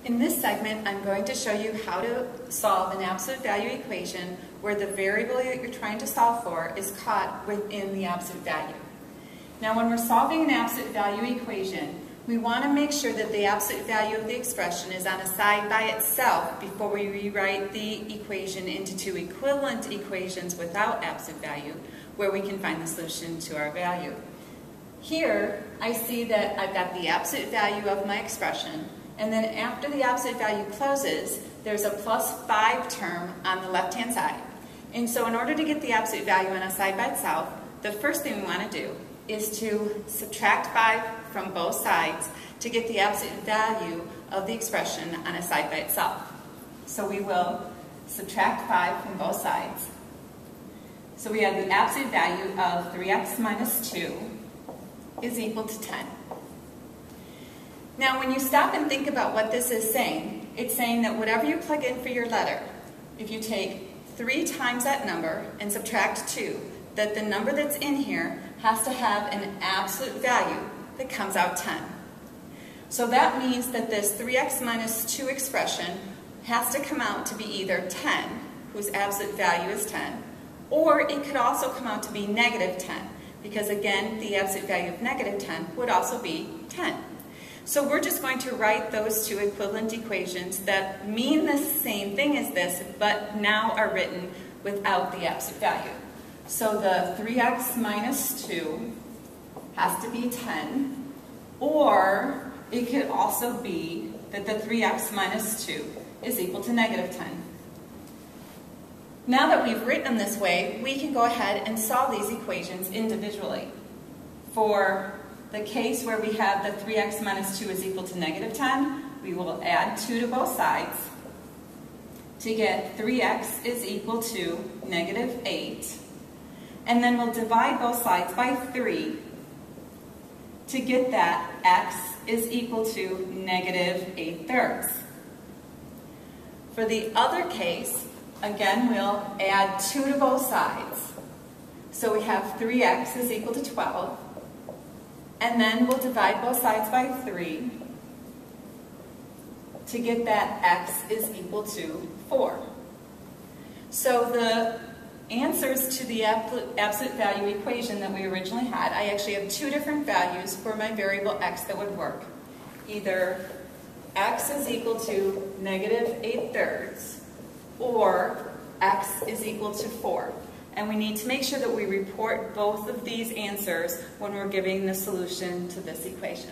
In this segment, I'm going to show you how to solve an absolute value equation where the variable that you're trying to solve for is caught within the absolute value. Now, when we're solving an absolute value equation, we want to make sure that the absolute value of the expression is on a side by itself before we rewrite the equation into two equivalent equations without absolute value, where we can find the solution to our value. Here, I see that I've got the absolute value of my expression, and then after the absolute value closes, there's a +5 term on the left-hand side. And so in order to get the absolute value on a side by itself, the first thing we want to do is to subtract 5 from both sides to get the absolute value of the expression on a side by itself. So we will subtract 5 from both sides. So we have the absolute value of 3x minus 2 is equal to 10. Now when you stop and think about what this is saying, it's saying that whatever you plug in for your letter, if you take 3 times that number and subtract 2, that the number that's in here has to have an absolute value that comes out 10. So that means that this 3x minus 2 expression has to come out to be either 10, whose absolute value is 10, or it could also come out to be negative 10, because again, the absolute value of negative 10 would also be 10. So we're just going to write those two equivalent equations that mean the same thing as this, but now are written without the absolute value. So the 3x minus 2 has to be 10, or it could also be that the 3x minus 2 is equal to negative 10. Now that we've written them this way, we can go ahead and solve these equations individually. For the case where we have the 3x minus 2 is equal to negative 10, we will add 2 to both sides to get 3x is equal to negative 8. And then we'll divide both sides by 3 to get that x is equal to negative 8/3. For the other case, again, we'll add 2 to both sides. So we have 3x is equal to 12. And then we'll divide both sides by 3 to get that x is equal to 4. So the answers to the absolute value equation that we originally had, I actually have 2 different values for my variable x that would work. Either x is equal to negative 8/3 or x is equal to 4. And we need to make sure that we report both of these answers when we're giving the solution to this equation.